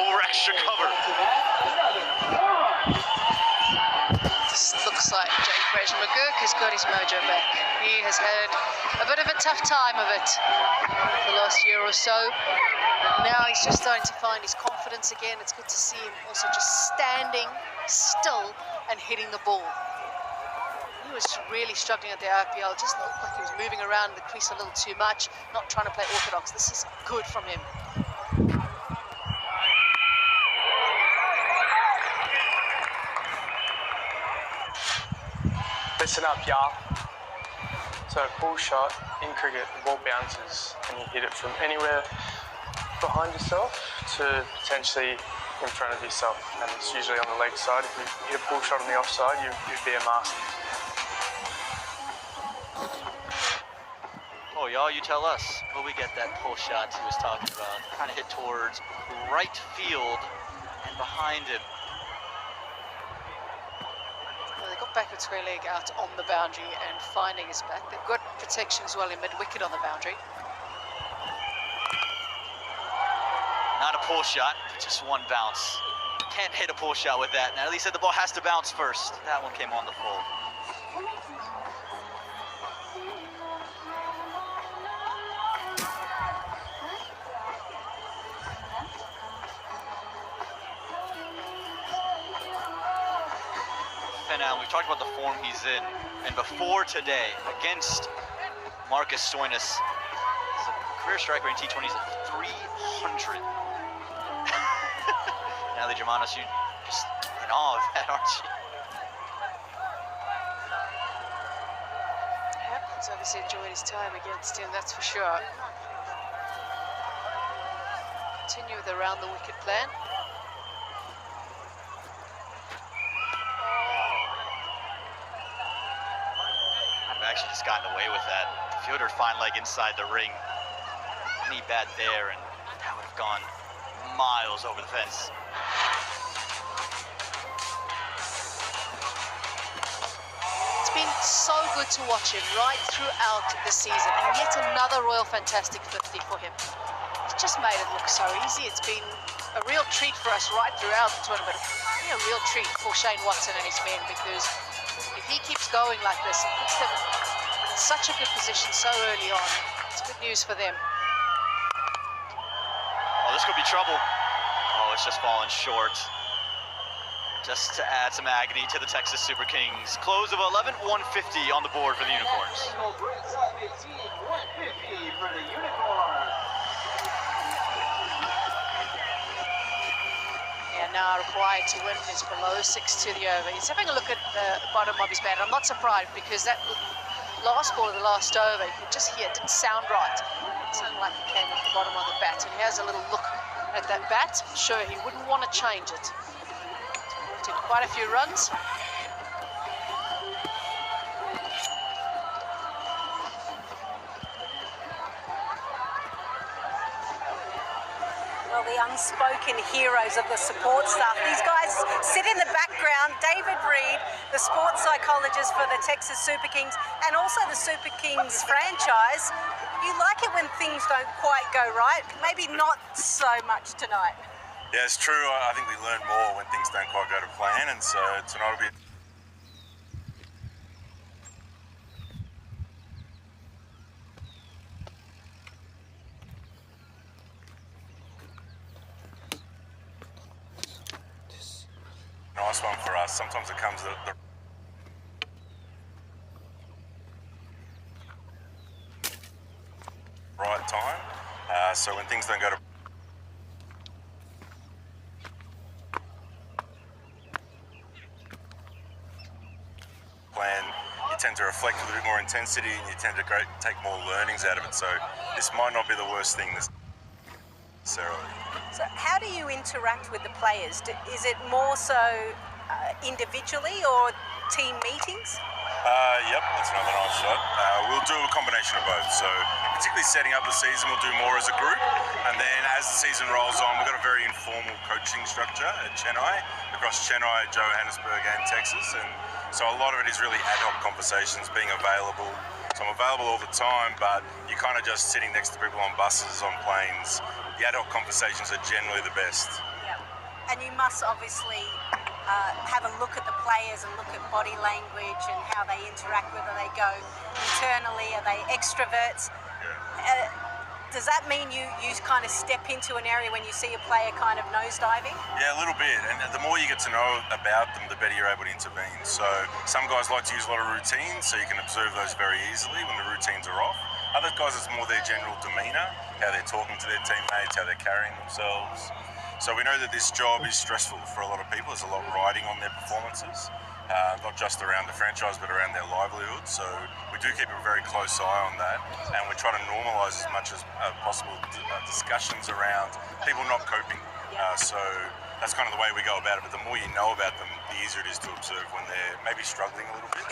over extra cover. This looks like Jake McGurk has got his mojo back. He has had a bit of a tough time of it the last year or so. And now he's just starting to find his confidence again. It's good to see him also just standing still and hitting the ball. He was really struggling at the IPL. Just looked like he was moving around the crease a little too much, not trying to play orthodox. This is good from him. Listen up, y'all. So a pull shot in cricket, the ball bounces and you hit it from anywhere behind yourself to potentially in front of yourself, and it's usually on the leg side. If you hit a pull shot on the offside, you'd be a master. Oh, y'all, you tell us. Will we get that pull shot he was talking about? Kind of hit towards right field and behind him. Well, they got backwards square leg out on the boundary and finding his back. They've got protection as well in mid-wicket on the boundary. Not a pull shot, just one bounce. Can't hit a pull shot with that. Now, at least said the ball has to bounce first. That one came on the full. Now, we've talked about the form he's in, and before today, against Marcus Stoinis, his career strike rate in T20s at 300. Now, the Germanos, you just in awe of that, aren't you? Yep, he's obviously enjoyed his time against him, that's for sure. Continue with the round the wicket plan. Actually just gotten away with that. The fielder fine leg inside the ring. Any bat there and that would have gone miles over the fence. It's been so good to watch him right throughout the season, and yet another Royal Fantastic 50 for him. He's just made it look so easy. It's been a real treat for us right throughout the tournament. A real treat for Shane Watson and his men, because if he keeps going like this, it puts them in such a good position so early on. It's good news for them. Oh, this could be trouble. Oh, it's just fallen short. Just to add some agony to the Texas Super Kings. Close of 11, 150 on the board for the Unicorns. Now required to win is below 6 to the over. He's having a look at the bottom of his bat. I'm not surprised, because that last ball of the last over, you could just hear it didn't sound right. It sounded like it came at the bottom of the bat, and he has a little look at that bat. Sure, he wouldn't want to change it. Did quite a few runs. Well, the unspoken heroes of the support staff. These guys sit in the background. David Reed, the sports psychologist for the Texas Super Kings, and also the Super Kings franchise. You like it when things don't quite go right. Maybe not so much tonight. Yeah, it's true. I think we learn more when things don't quite go to plan, and so tonight will be... nice one for us. Sometimes it comes at the right time. So when things don't go to plan, you tend to reflect with a bit more intensity, and you tend to take more learnings out of it. So this might not be the worst thing necessarily. So how do you interact with the players? Is it more so individually or team meetings? Yep, that's another nice shot. We'll do a combination of both. So particularly setting up the season, we'll do more as a group. And then as the season rolls on, we've got a very informal coaching structure at Chennai, across Chennai, Johannesburg and Texas. And so a lot of it is really ad hoc conversations, being available. So I'm available all the time, but you're kind of just sitting next to people on buses, on planes. The ad hoc conversations are generally the best. And you must obviously have a look at the players and look at body language and how they interact, whether they go internally, are they extroverts? Does that mean you kind of step into an area when you see a player kind of nosediving? Yeah, a little bit. And the more you get to know about them, the better you're able to intervene. So some guys like to use a lot of routines, so you can observe those very easily when the routines are off. Other guys, it's more their general demeanour, how they're talking to their teammates, how they're carrying themselves. So we know that this job is stressful for a lot of people. There's a lot riding on their performances, not just around the franchise, but around their livelihood. So we do keep a very close eye on that, and we try to normalise as much as possible discussions around people not coping. So that's kind of the way we go about it. But the more you know about them, the easier it is to observe when they're maybe struggling a little bit.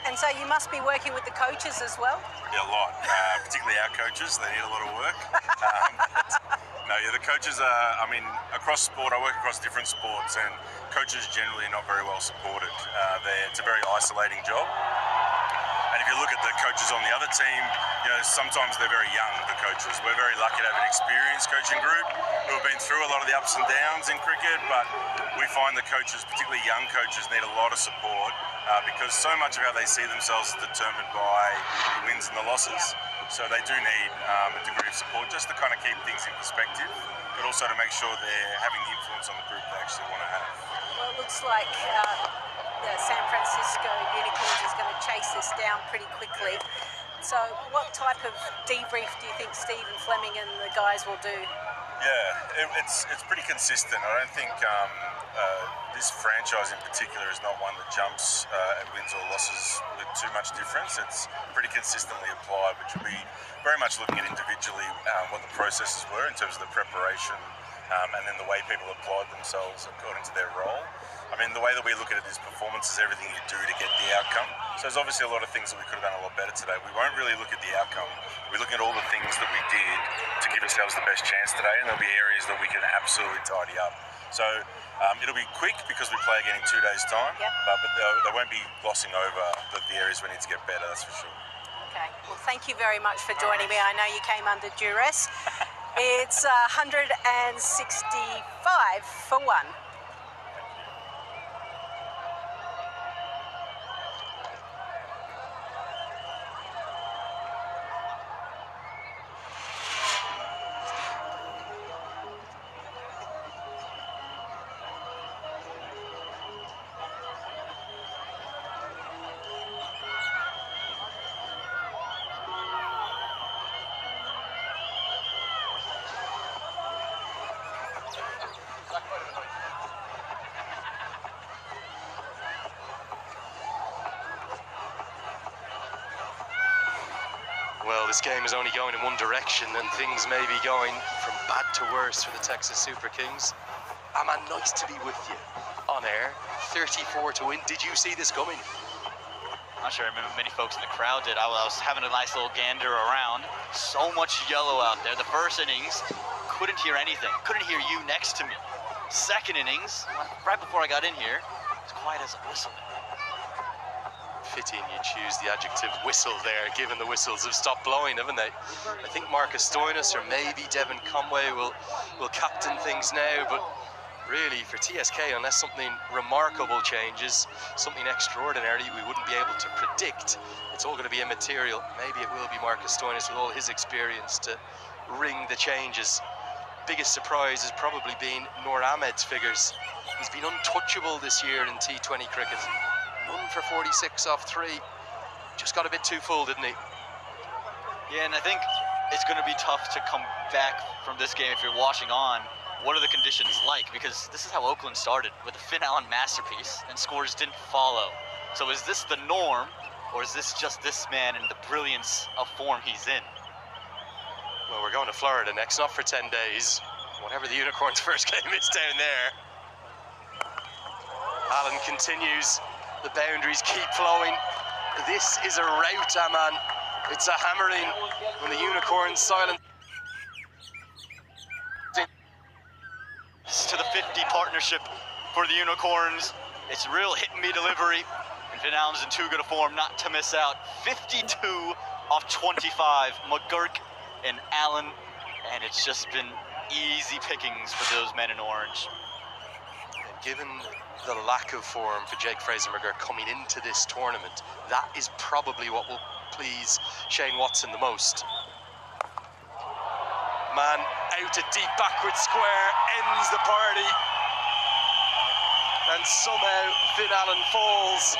And so you must be working with the coaches as well? Yeah, a lot, particularly our coaches. They need a lot of work. No, yeah, the coaches are, I mean, across sport, I work across different sports, and coaches generally are not very well supported. It's a very isolating job. And if you look at the coaches on the other team, you know, sometimes they're very young, the coaches. We're very lucky to have an experienced coaching group who have been through a lot of the ups and downs in cricket, but we find the coaches, particularly young coaches, need a lot of support because so much of how they see themselves is determined by the wins and the losses. So they do need a degree of support just to kind of keep things in perspective, but also to make sure they're having the influence on the group they actually want to have. Well, it looks like the San Fransisco Unicorns is going to chase this down pretty quickly. So what type of debrief do you think Stephen Fleming and the guys will do? Yeah, it's pretty consistent. I don't think this franchise in particular is not one that jumps at wins or losses with too much difference. It's pretty consistently applied, which will be very much looking at individually what the processes were in terms of the preparation and then the way people applied themselves according to their role. I mean, the way that we look at it is performance is everything you do to get the outcome. So there's obviously a lot of things that we could have done a lot better today. We won't really look at the outcome. We're looking at all the things that we did to give ourselves the best chance today, and there'll be areas that we can absolutely tidy up. So it'll be quick because we play again in 2 days' time, but they won't be glossing over the areas we need to get better, that's for sure. Okay, well, thank you very much for joining me. I know you came under duress. It's 165 for 1. Well, this game is only going in one direction, and things may be going from bad to worse for the Texas Super Kings. Aman, nice to be with you on air. 34 to win. Did you see this coming? I'm not sure many folks in the crowd did. I was having a nice little gander around. So much yellow out there. The first innings, couldn't hear anything. Couldn't hear you next to me. Second innings, right before I got in here, it's quiet as a whistle. Fitting you choose the adjective whistle there, given the whistles have stopped blowing, haven't they? I think Marcus Stoinis or maybe Devon Conway will captain things now, but really for TSK, unless something remarkable changes, something extraordinary we wouldn't be able to predict, it's all going to be immaterial. Maybe it will be Marcus Stoinis with all his experience to ring the changes. Biggest surprise has probably been Noor Ahmed's figures. He's been untouchable this year in T20 cricket. None for 46 off 3. Just got a bit too full, didn't he? Yeah, and I think it's going to be tough to come back from this game if you're watching on. What are the conditions like? Because this is how Oakland started, with a Finn Allen masterpiece, and scores didn't follow. So is this the norm, or is this just this man and the brilliance of form he's in? Well, we're going to Florida next, not for 10 days. Whatever the Unicorns' first game is down there. Allen continues. The boundaries keep flowing. This is a rout, Aman. It's a hammering when the Unicorns silent. To the 50 partnership for the Unicorns. It's real hit-and-me delivery. And Finn Allen's in too good a form not to miss out. 52 off 25. McGurk and Allen. And it's just been easy pickings for those men in orange. And given the lack of form for Jake Fraser-McGurk coming into this tournament, that is probably what will please Shane Watson the most. Man out a deep backward square, ends the party. And somehow Finn Allen falls